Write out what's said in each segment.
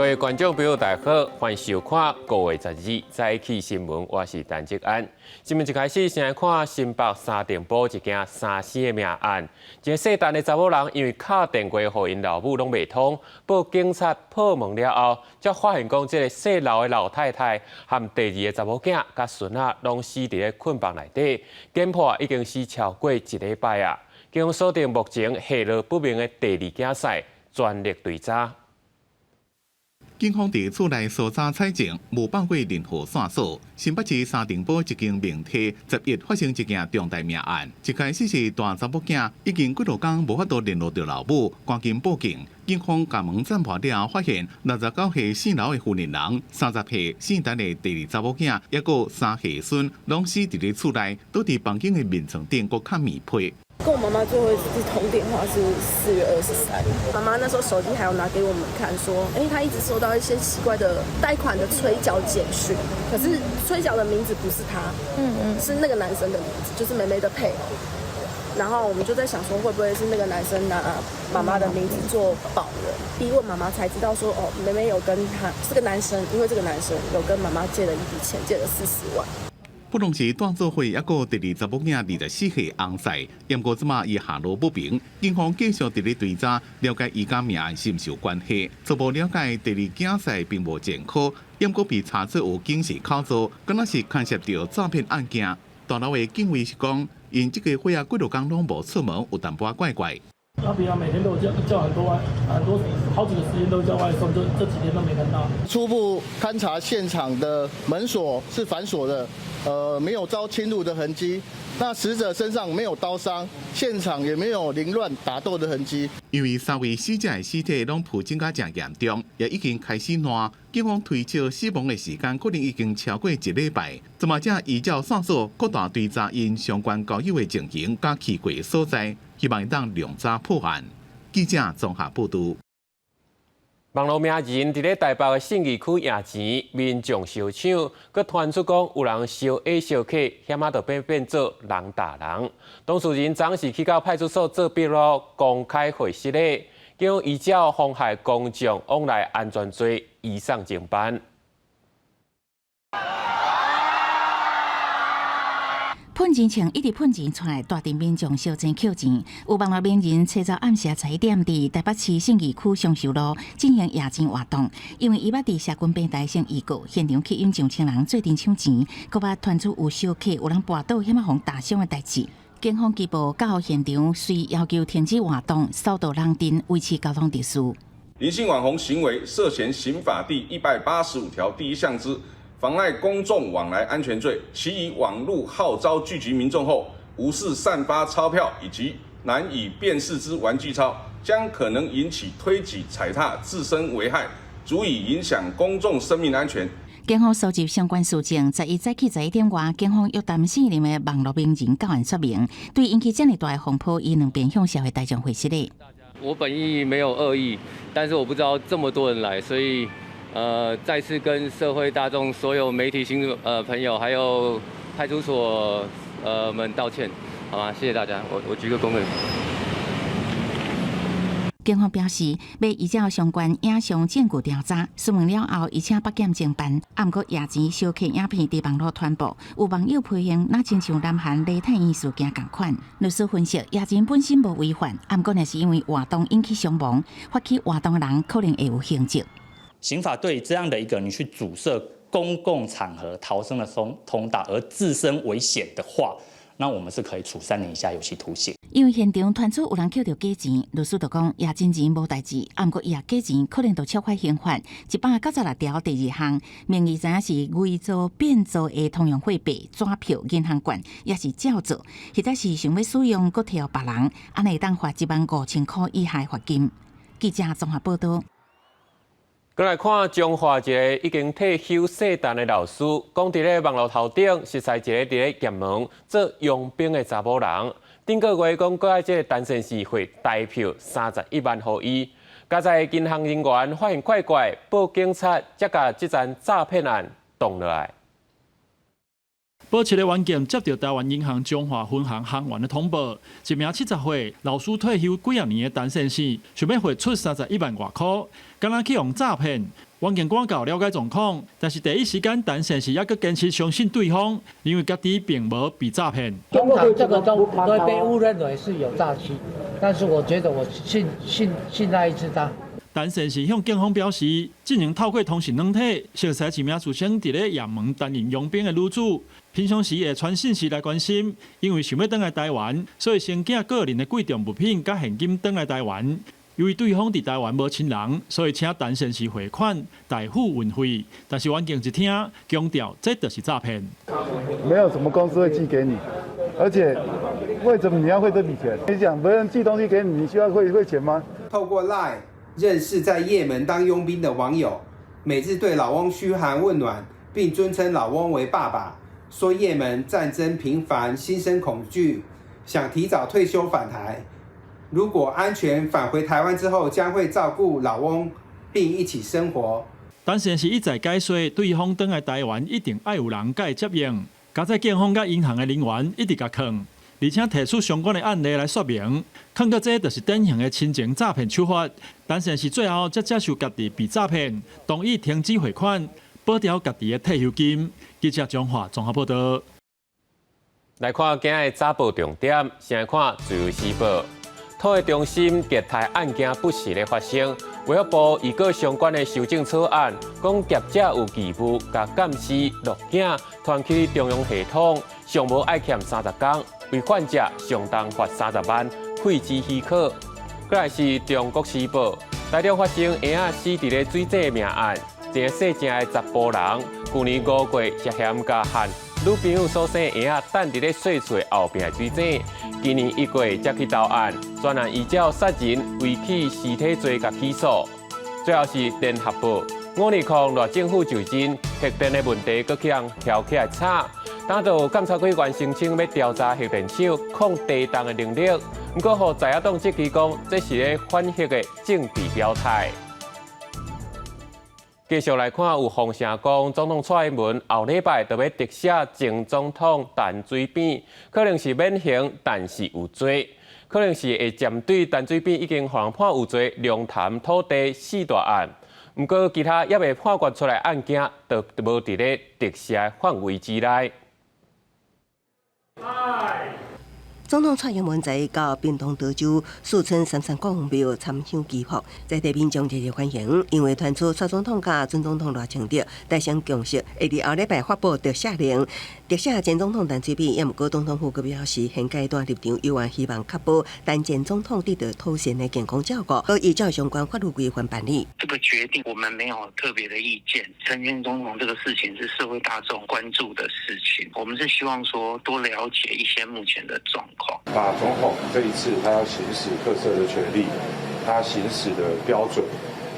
各位观众朋友，大家好，欢迎收看5月12日早起新闻，我是陈志安。新闻一开始，先来看新北沙丁堡一件3死的命案。一个细汉的查某人因为敲电话互因老母拢未通，报警察破门了后，才发现讲这个细老的老太太和第二个查某囝甲孙仔拢死伫咧困房内底，检破已经死超过1礼拜啊。警方锁定目前下落不明的第二囝婿，全力追查。警方伫厝内搜查采证，无放过任何线索。新北市沙丁堡一间名厅10月发生一件重大命案。一开始是大查某囝已经几多天无法度联络到老母，赶紧报警。警方甲门侦破了后，发现69岁姓刘的妇人人、30岁姓陈的第二查某囝，还有3岁孙，拢死伫咧厝内，倒伫房间的面床顶，搁盖棉被。跟我妈妈最后一次通电话是4月23，妈妈那时候手机还有拿给我们看，说，她一直收到一些奇怪的贷款的催缴简讯，可是催缴的名字不是她，是那个男生的名字，就是梅梅的配偶。然后我们就在想说，会不会是那个男生拿妈妈的名字做保人？逼问妈妈才知道说，梅梅有跟他是个男生，因为这个男生有跟妈妈借了一笔钱，借了40万。不同时断做伙，还有第二查某囝24岁翁婿，不过即马伊下落不明，警方继续伫咧追查，了解伊甲命案是毋是有关系。初步了解，第二囝婿并无前科，不过被查出有刑事考诉，敢若是牵涉到诈骗案件。大楼的警卫是讲，因这个伙仔几多天拢无出门，有淡薄怪怪。他平常每天都有叫很多好几个时间都叫外送，这几天都没看到。初步勘查现场的门锁是反锁的，没有遭侵入的痕迹。那死者身上没有刀伤，现场也没有凌乱打斗的痕迹。因为3位死者的尸体拢腐朽甲真严重，也已经开始烂。警方推测死亡的时间可能已经超过1礼拜。怎么才依照线索扩大追查因相关交友的情形甲去过所在，希望当量查破案。记者综合报道。网络名人伫咧台北的信义区赢钱，民众烧抢，佮传出讲有人烧 A 烧 K， 险啊就变做人打人。当事人昨是去到派出所做笔录，公开会室咧，警方依照妨害公众往来安全罪移送侦办。喷钱前一直喷钱出来，大庭民众烧钱扣钱。有网络名人找到暗时11点伫台北市信义区松寿路进行夜钱活动，因为伊捌伫社群平台上预告，现场去引上千人做阵抢钱，佮捌传出有烧客有人跋倒险啊，互打伤的代志。警方拘捕到现场，遂要求停止活动，扫荡人阵，维持交通秩序。林姓网红行为涉嫌刑法第185条第1项之妨碍公众往来安全罪，其以网络号召聚集民众后，无视散发钞票以及难以辨识之玩具钞，将可能引起推挤、踩踏，自身危害，足以影响公众生命安全。警方收集相关事情，11早起11点外，警方约谈4名的网络名人到案说明，对引起这么大的风波，伊两边向社会大众回示咧。我本意没有恶意，但是我不知道这么多人来，所以再次跟社会大众、所有媒体朋友，还有派出所们道歉，好吗？谢谢大家，我鞠个躬而已。警方表示，要依照相关影像证据调查，询问了后，伊请北检侦办。啊，毋过夜钱烧客影片伫网络传播，有网友批评，那亲像南韩雷太医事件同款。律师分析，夜钱本身无违法，啊，毋过若是因为活动引起伤亡，发起活动的人可能会有刑责。刑法对这样的一个你去阻塞公共场合逃生的通道而自身危险的话，那我们是可以处3年以下有期徒刑。因为现场传出有人捡到假钱，律师就讲夜真钱无代志，啊，毋过伊也假钱可能就触犯刑法196条第2项，名义知影是伪造、变造的通用货币、纸票、银行券，也是照做，或者是想要使用搁摕别人，安尼当罚15000块以下罚金。记者综合报道。再来看中华一个已经退休世代的老师，讲伫咧网络头顶实在一个伫咧剑门做佣兵的查某人，顶个月讲搁爱这个单身市会代票31万予伊，加在银行人员发现怪怪，报警察才甲这桩诈骗案动落来。报7个案件接到台湾银行中华分行行员的通报，一名70岁老师退休几啊年的单身士，想要汇出31万外块，敢若去用诈骗，王警官告了解状况，但是第一时间陈先生也搁坚持相信对方，因为家己并无被诈骗。通常这个都会被误认为是有诈欺，但是我觉得我信赖一次他。陈先生向警方表示，进行透过通讯软体，熟悉一名自称伫咧也门担任佣兵的女子，平常时会传信息来关心，因为想要返来台湾，所以先寄个人的贵重物品甲现金返来台湾。由于对方伫台湾无亲人，所以请陈先生汇款代付运费。但是远景一听，强调这就是诈骗。没有什么公司会寄给你，而且为什么你要汇这笔钱？你讲别人寄东西给你，你需要汇钱吗？透过 LINE 认识在也门当佣兵的网友，每日对老翁嘘寒问暖，并尊称老翁为爸爸，说也门战争频繁，心生恐惧，想提早退休返台。如果安全返回台湾之后，将会照顾老翁，并一起生活。陈先生一再解说，对方返来台湾一定爱有人甲伊接应，加在警方甲银行的人员一直甲坑，而且提出相关的案例来说明，看到这就是典型的亲情诈骗手法。陈先生最后才接受家己被诈骗，同意停止汇款，保掉家己的退休金。记者张华综合报道。来看今日早报重点，先来看《自由时报》。土地中心劫台案件不时咧发生，卫福部已告相关的修正草案，讲业者有义务甲监视录影传去中央系统，上无爱欠30天，违反者上当罚30万，废止许可。再来是《中国时报》，台中发生婴仔死伫咧水井的命案，一个姓郑的查甫人，去年5月涉嫌甲汉女朋友所生婴仔等伫咧细水后边水井，今年1月才去投案，专案依照杀人、遗弃尸体罪甲起诉。最后是《联合报》，5年抗赖政府就任，核电的问题搁向挑起来吵。等到监察委员声称要调查核电厂抗地动的能力，不过互在野党质疑讲，这是咧反核的政治表态。继续来看，有风声讲，总统蔡英文后礼拜就要特赦前总统陈水扁，可能是免刑，但是有罪，可能是会针对陈水扁已经互人判有罪龙潭土地4大案。不过其他也未判决出来案件，就无伫咧特赦范围之内。总统蔡英文在到屏东德州树村三山国王庙参香祈福，在地民众热烈欢迎，因为传出蔡总统甲准总统赖清德达成共识，会伫后礼拜发布特赦令。特赦前总统陈水扁，也毋过总统府阁表示，现阶段立场有望希望确保前总统得到妥善的健康照顾，而依照相关法律规范办理。这个决定我们没有特别的意见。陈前总统这个事情是社会大众关注的事情，我们是希望说多了解一些目前的状况。马总统这一次他要行使特赦的权利，他行使的标准、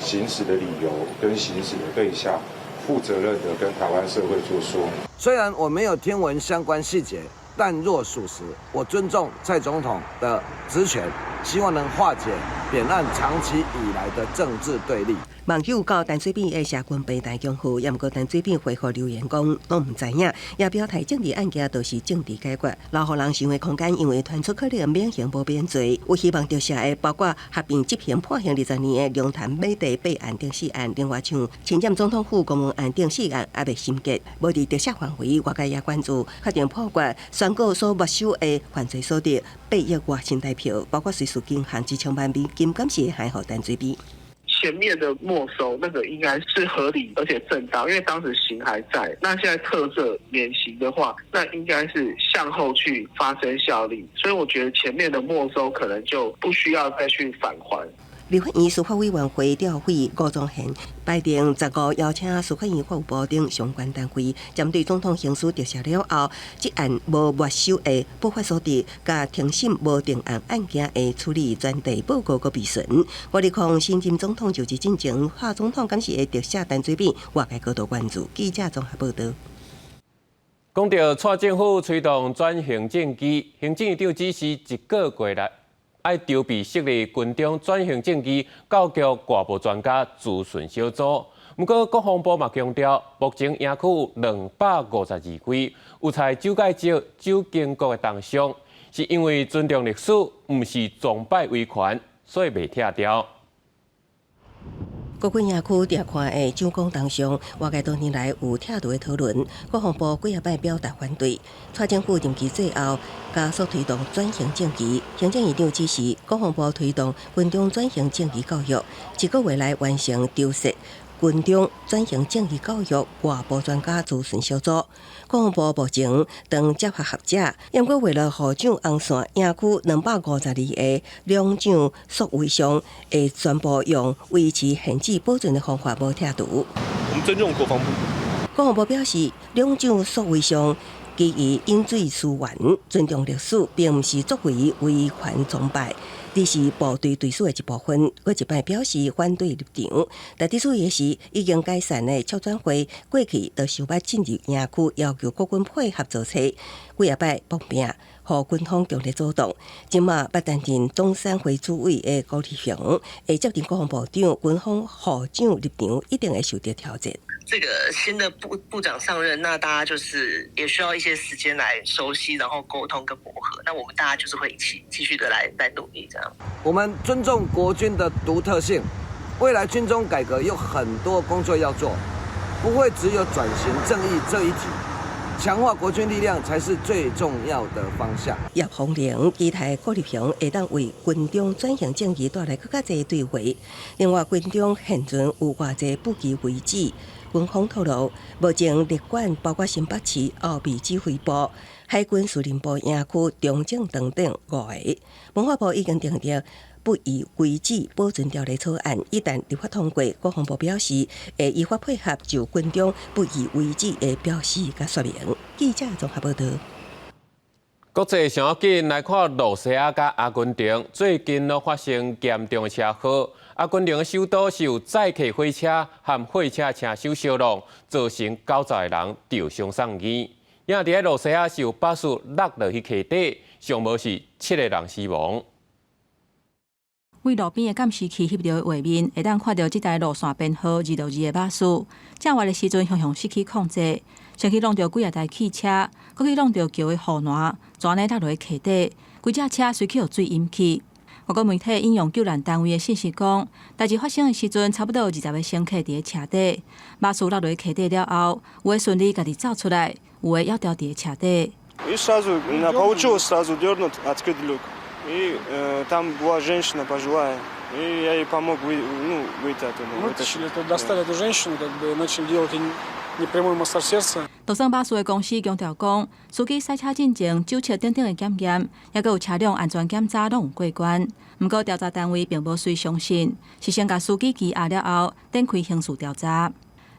行使的理由跟行使的对象，负责任的跟台湾社会做说明。虽然我没有听闻相关细节，但若属实，我尊重蔡总统的职权，希望能化解扁案长期以来的政治对立。网友告陈水扁的社群平台用户，也毋过陈水扁回复留言讲，拢唔知影，也表态政治案件都是政治解决，留互人想的空间，因为传出可能免刑无免罪。有希望特赦的，包括合并执行判刑20年的龙潭美地8案等4案，另外像前任总统府公文案等4案也未审结，无伫特赦范围，外界也关注确定破决宣告所没收的犯罪所得8亿外新台票，包括税属金和1千万美金，敢是还好陈水扁。前面的没收那个应该是合理而且正当，因为当时刑还在。那现在特赦免刑的话，那应该是向后去发生效力，所以我觉得前面的没收可能就不需要再去返还。立法院司法委员会调会吴宗宪排定15邀请司法院法务部等相关单位，针对总统刑事特赦了后，这案无没收的不法所得，甲庭审无定案案件的处理专题报告个备询。我哋看新任总统就职进程，蔡总统敢是会特赦陈水扁，外界高度关注。记者综合报道。讲到蔡政府推动转型正义，行政院长指示1个月内要筹备设立军中转型正义教育外部专家咨询小组。不过，国防部嘛强调，目前营区有252间，有在九界州、九经国的当上，是因为尊重历史，唔是崇拜威权，所以未拆掉。国军野区调看的蒋公当上，外界多年来有铁路的讨论，国防部几啊摆表达反对。蔡政府任期最后，加速推动转型正义。行政院长指示，国防部推动军中转型正义教育，1个月内完成丢失军中转型正义教育外部专家咨询小组。国防部目前当接发学者，因过为了护长红线野区252个两长宿位上，会全部用维持现址保存的方法无拆除。我们尊重国防部。国防部表示，两长宿位上基于饮水资源，尊重历史，并不是作为违反崇拜。这是部队队史的一部分，我一摆表示反对立场。但这次也是已经解散的促转会，过去就想要进入野区，要求国军配合做车，几啊摆搏命，互军方强烈阻挡。今嘛要担任中山会主委的高立雄，会接任国防部长，军方副长立场一定会受到挑战。这个新的部长上任，那大家就是也需要一些时间来熟悉，然后沟通跟磨合。那我们大家就是会一起继续的来努力这样。我们尊重国军的独特性，未来军中改革有很多工作要做，不会只有转型正义这一局，强化国军力量才是最重要的方向。叶红玲期待郭立雄会当为军中转型正义带来更加侪对话。另外，军中现存有偌侪不羁遗址。军方透露，目前列管包括新北市后备指挥部、海军司令部野区、中正等等5个。文化部已经订定不宜遗址保存条例草案，一旦立法通过，国防部表示会依法配合就军中不宜遗址的标示甲说明。记者综合报道。国际上要紧来看罗西亚甲阿根廷最近发生严重车祸，阿根廷的首都是有载客火车和货车车手相撞，造成90个人受伤送医。另伫罗西亚是有巴士落落去溪底，上无是7个人死亡。为路边的监视器翕到的画面，会当看到这台路线编号262的巴士，正滑的时阵向失去控制，先去弄到几啊台汽车，搁去弄到桥的护栏，全呢落落去溪底，规只车随去有水淹去。外国媒体引用救援单位的信息讲，代志发生的时阵，差不多有20个乘客伫车底，巴士落落去溪底了后，有的顺利家己走出来，有的要掉伫车底。И сразу получилось сразу дернуть, открыть люк. И там была женщина пожилая, и я ей помог выйти оттуда. Вытащили, достали эту женщину, как бы начали делать непрямой массаж сердца. 道上巴士的公司强调讲，司机赛车进前酒测等等的检验，也有车辆安全检查拢有过关。不过调查单位并无随相信，是先甲司机羁押了后，展开刑事调查。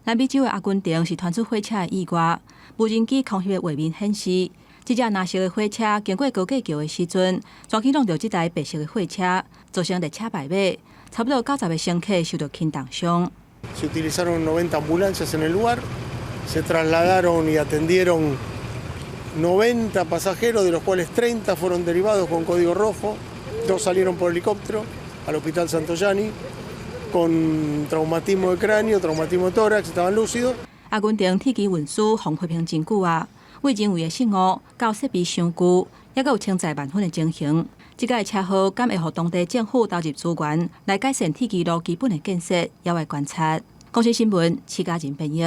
南美洲的阿根廷是传出火车的意外，无人机空翕的画面显示。这架蓝色的火车经过高架桥的时阵，撞去弄到这台白色的火车，造成列车败马，差不多90个乘客受到轻重伤。Se utilizaron 90 ambulancias en el lugar, se trasladaron y atendieron 90 pasajeros, de los cuales 30 fueron derivados con código rojo, 2 salieron por helicóptero al Hospital Santoyani con traumatismo de cráneo, traumatismo de tórax, estaban lúcidos. 阿根廷铁机运输防批评真久啊。为人为的失误到设备伤旧，也有千载万分的情形。这个车祸敢会互当地政府投入资源来改善铁基路基本的建设，也会观察。公司新闻，齐家人编译。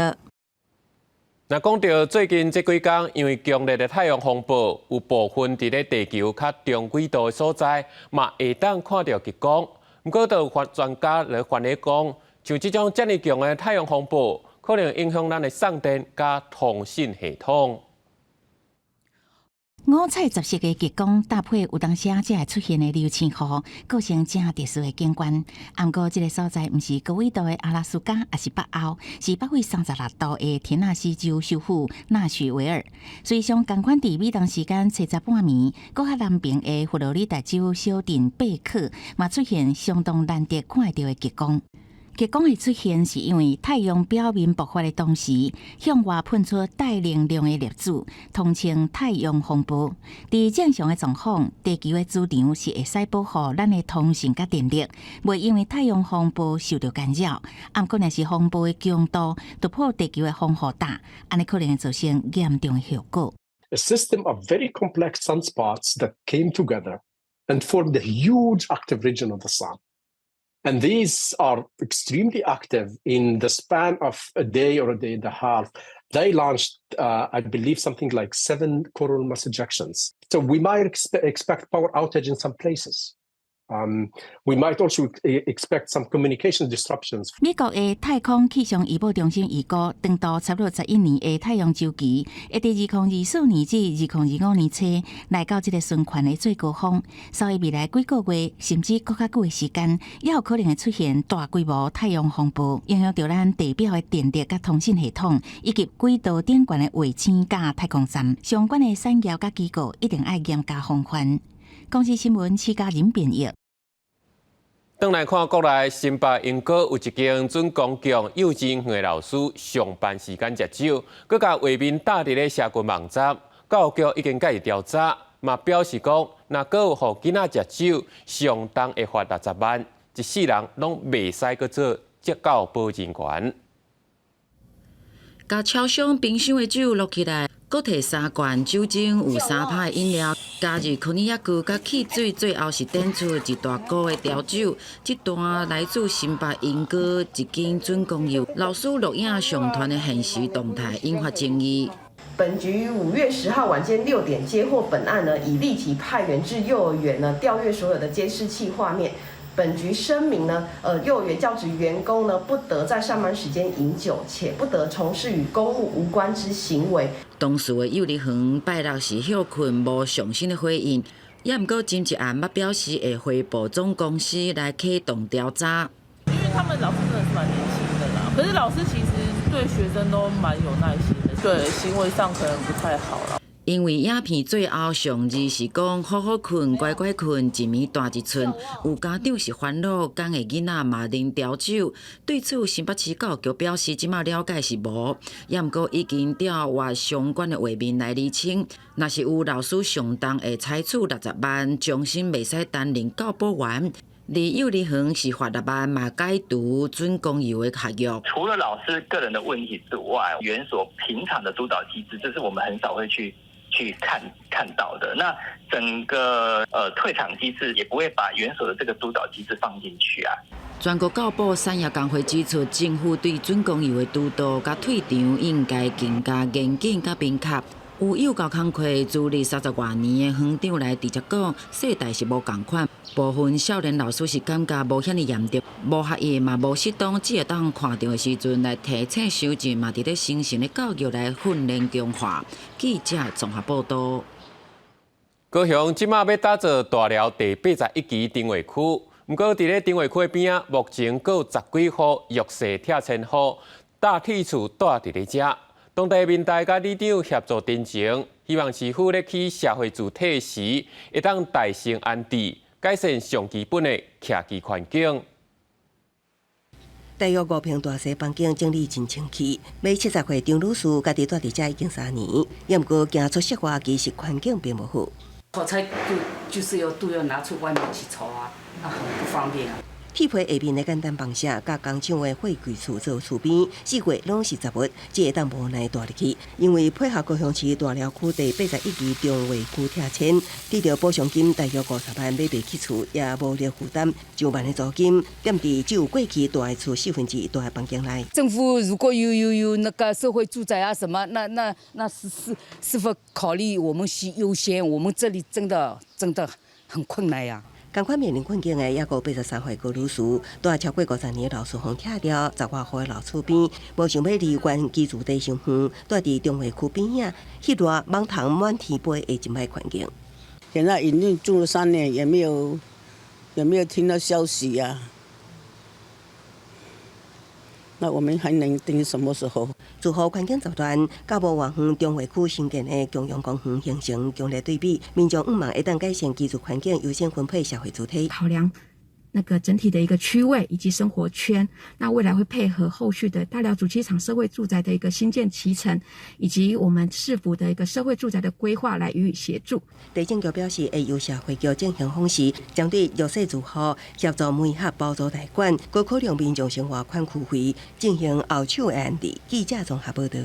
那讲到最近这几天，因为强烈的太阳风暴，有部分伫咧地球较中纬度的所在，嘛会当看到极光。不过，就有专家来分析讲，像这种遮尔强的太阳风暴，可能影响咱的送电加通讯系统。五彩十色的极光搭配有当时才会出现的流星雨，构成正特殊的景观。不过，这个所在不是高纬度的阿拉斯加，也是北欧，是北纬36度的田纳西州首府纳许维尔。随上同款伫美东时间7:30半暝，搁较南边的佛罗里达州小镇贝克，嘛出现相当难得看得到的极光。极光的出现是因为太阳表面爆发的同时，向外喷出带能量的粒子，统称太阳风暴。伫正常的状况，地球的主场是会使保护咱的通讯甲电力，袂因为太阳风暴受到干扰。不过，若是风暴的强度突破地球的风雨带，安尼可能会造成严重的后果。A system of very complex sunspots that came together and formed a huge active region of the sun. And these are extremely active. In the span of a day or a day and a half, they launched, I believe, something like 7 coronal mass ejections. So we might expect power outage in some places. We might also expect some communication disruptions. 美国的太空气象预报中心预估，长度差不多11年的太阳周期，会在2024年至2025年初来到这个循环的最高峰。所以未来几个月，甚至更较久的时间，也有可能会出现大规模太阳风暴，影响到咱地表的电力甲通信系统，以及轨道顶悬的卫星甲太空站。相关的产业甲机构一定要严加防范。公司新闻徐家仁编译。转来看国内新北英歌有一间准公共幼稚园的老师上班时间食少，佮甲画面打伫咧社群网站，教育局已经介入调查，嘛表示讲，若佮有互囡仔食少，相当会罚60万，一世人拢袂使佮做职教保人员。甲超商冰箱的酒落起来，搁摕3罐酒精有3派饮料，加入可尼亚具甲汽水，最后是点出一大锅的调酒。这段来自新北英歌一间准公幼老师录影上传的现实动态，引发争议。本局5月10号晚间6点接获本案呢，已立即派员至幼儿园呢调阅所有的监视器画面。本局声明呢，幼儿园教职员工呢不得在上班时间饮酒，且不得从事与公务无关之行为。当事的幼儿园拜六是休困无详细的回应，也毋过今一暗捌表示会回报总公司来启动调查。因为他们老师真的是蛮年轻的啦，可是老师其实对学生都蛮有耐心的，对行为上可能不太好啦。因为影片最后上字是讲好好困，乖乖困，一暝大一寸。有家长是烦恼，讲的囡仔嘛啉调酒。对此，新北市教育局表示，即马了解是无，也毋过已经调阅相关的画面来厘清。若是有老师上当，会采取60万，终身袂使担任教保员。而幼儿园是罚6万，嘛改读准公幼的学业。除了老师个人的问题之外，园所平常的督导机制，这是我们很少会去看到的。那整个退场机制也不会把园所的这个督导机制放进去啊。全国教保产业工会指出，政府对准公幼的督导甲退场应该更加严谨甲明确。有幼教工会资历30多年的园长来直接讲，世代是无共款。部分少年老师是感觉无遐尼严重，无合意嘛无适当，只会当看到的时阵来提醒修正，嘛伫咧新型的教育来训练强化。记者综合报道。高雄即马要打造大寮第81期灯会区，不过伫咧灯会区边啊，目前佫有10几户弱势拆迁户大铁厝住伫咧遮。当地民代甲里长协助真情，希望市府咧起社会主体时，会当大兴安治，改善上基本的徛居环境。大约5坪大细房间整理真清气。每70岁张女士家己住伫遮已经3年，也毋过行出室外其实环境并不好。火柴就是要拿出外面去抽啊，很不方便啊。铁皮下面的简单房舍，甲工厂的废弃厝做厝边，4月拢是杂物，只会当无奈住入去。因为配合高雄市大寮区第81期中卫区拆迁，得到补偿金大约50万，买袂起厝，也无力负担9万的租金，踮伫只有过去大的厝1/4大的房间内。政府如果有那个社会住宅啊什么，那是否考虑我们是优先？我们这里真的很困难呀。同款面临困境的，也有83岁高女士，住超过50年的老厝荒拆掉，10外户的老厝边，无想要离原居住地伤远，住伫中卫区边仔，迄热满塘满天飞的真歹环境。现在已经住了3年，也没有听到消息呀、那我们还能等什么时候？住户环境糟乱，甲无偌远中卫区新建的中央公园形成强烈对比。民众毋望一旦改善居住环境，优先分配社会主体。考量那个整体的一个区位以及生活圈，那未来会配合后续的大寮主机场社会住宅的一个新建期程，以及我们市府的一个社会住宅的规划来予以协助。地政局表示，会由社会局进行方式，针对弱势住户协助每盒包租代管，高可能民众生活款区费进行后手的安置。记者综合报道。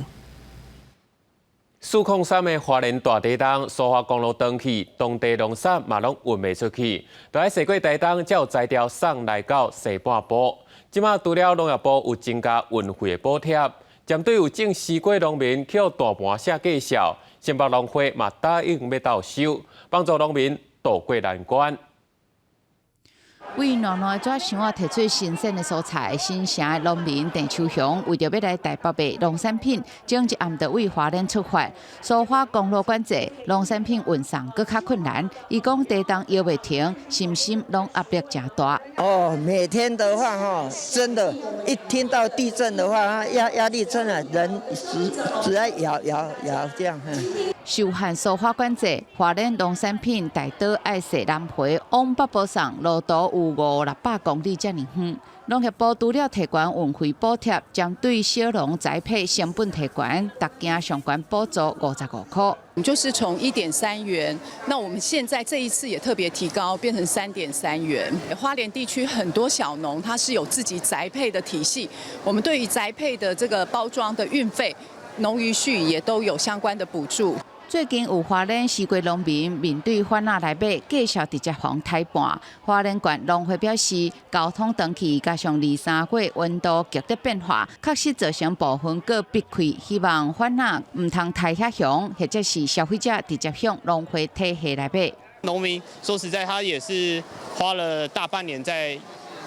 403的花莲大地东苏花公路登去，当地农产嘛拢运袂出去，就喺西过地东才有材料送来到西半部。即马除了农业部有增加运费的补贴，针对有种西瓜农民去大盘下计数，新北农会嘛答应要到收，帮助农民渡过难关。为暖暖抓想要提出新鲜的蔬菜，新城的农民郑秋雄为着要来台北卖农产品，前一暗就为花莲出发，苏花公路管制，农产品运送更较困难。伊讲地动摇袂停，心拢压力真大。哦，每天的话真的，一听到地震的话，压力真的人只要摇这样。受限苏花管制，花莲农产品大多爱驶南回往北部送，路途有500-600公里遮尔远。农业部除了提悬运费补贴，将对小农栽培成本提悬，特件上悬补助55块。就是从1.3元，那我们现在这一次也特别提高，变成3.3元。花莲地区很多小农他是有自己栽培的体系，我们对于栽培的这个包装的运费、农渔畜也都有相关的补助。最近有花莲西瓜农民面对反压来买，计数直接放台半。花莲县农会表示，交通长期加上2-3月温度剧烈变化，确实造成部分个避开。希望反压唔通太遐凶，或者是消费者直接向农会体系来买。农民说实在，他也是花了大半年在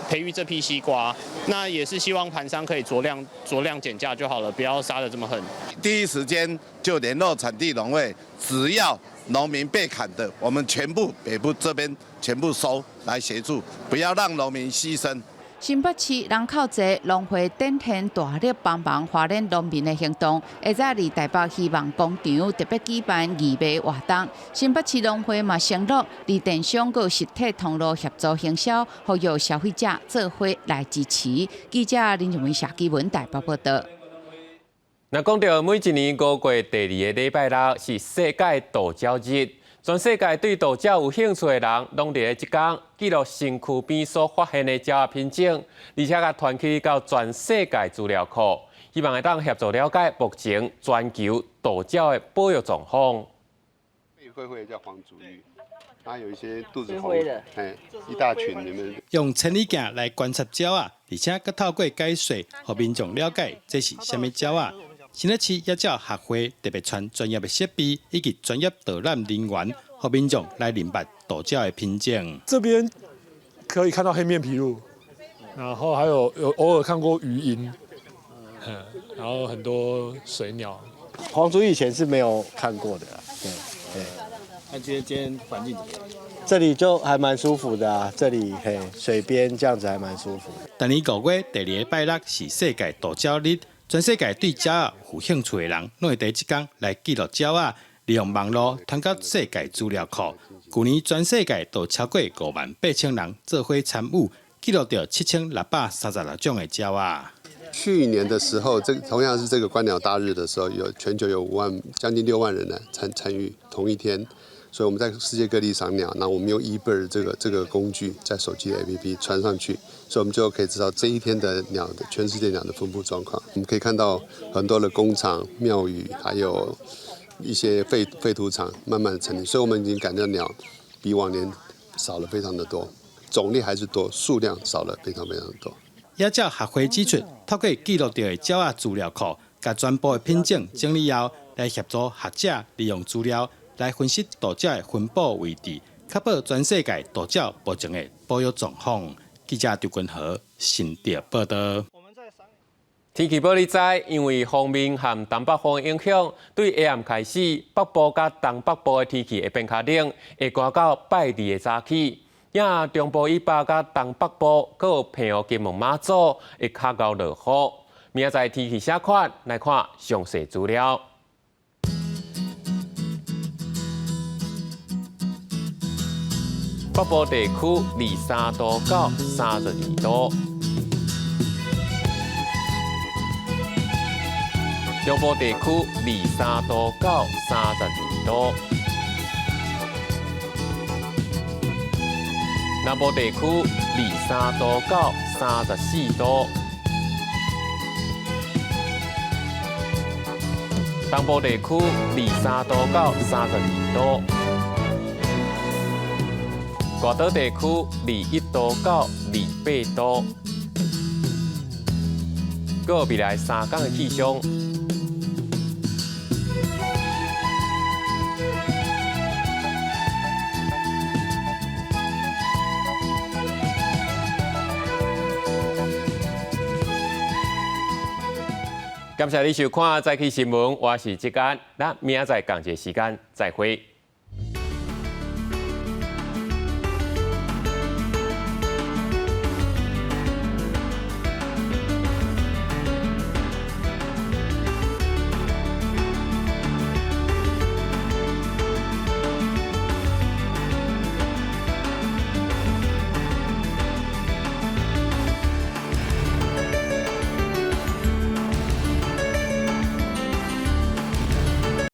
培育这批西瓜，那也是希望盘商可以酌量减价就好了，不要杀得这么狠。第一时间就联络产地农会，只要农民被砍的，我们全部北部这边全部收来协助，不要让农民牺牲。新北市人口侪，农会展现大力帮忙花莲农民的行动。下早伫台北希望广场特别举办义卖活动。新北市农会嘛承诺，伫电商佮实体通路协助行销，呼吁消费者做伙来支持。记者林俊文、夏基文台北报道。那讲到每一年5月第2个礼拜六是世界剁椒日。全世界对剁椒有兴趣的人，拢伫即天记录身躯边所发现的椒品种，而且甲传起到全世界资料库，希望会当协助了解目前全球剁椒的保育状况。背灰叫黄竹芋，它有一些肚子红的，一大群里面。用千里镜来观察椒啊，而且佮透过解说，互民众了解这是虾米椒啊。新北市野椒学会特别传专业的设备以及专业导览人员，和民众来认白剁椒的品种。这边可以看到黑面琵鹭，然后还有偶尔看过鱼鹰，然后很多水鸟。黄竹以前是没有看过的啦，对。那今天环境怎么样？这里就还蛮舒服的啊，这里水边这样子还蛮舒服的。今年5月第2个礼拜六是世界剁椒日。全世界对椒啊有兴趣的人，拢会在这天来记录椒啊，利用网络传到世界资料库。去年全世界都超过58000人做伙参与，记录到7636种的椒啊。去年的时候，同样是这个观鸟大日的时候，全球有将近6万人来参与同一天。所以我们在世界各地赏鸟，那我们用 eBird 这个工具在手机的 APP 传上去，所以我们就可以知道这一天的鸟的全世界鸟的分布状况。我们可以看到很多的工厂、庙宇，还有一些废土场慢慢的成立，所以我们已经感觉鸟比往年少了非常的多，种类还是多，数量少了非常非常多。野椒学会指出，透过记录到的椒啊资料库，把全部的品种整理后，来协助学者利用资料。来分析剁椒的分布位置，确保全世界剁椒目前的保育状况。记者刘君和新竹报道。天气报你知，因为锋面和东北风影响，对下暗开始，北部甲东北部的天气会变较冷，会寒到拜2的早起。也中部以北甲东北部，阁有平湖、金门、马祖会较高落雨。明仔载天气啥款？来看详细资料。北部地区23度到32度，中部地区23度到32度，南部地区23度到34度。东部地区23度到32度，外岛地区21度到28度。还有未来3天的气象。感谢你收看《早起新闻》，我是志刚，咱明仔载同一时间再会。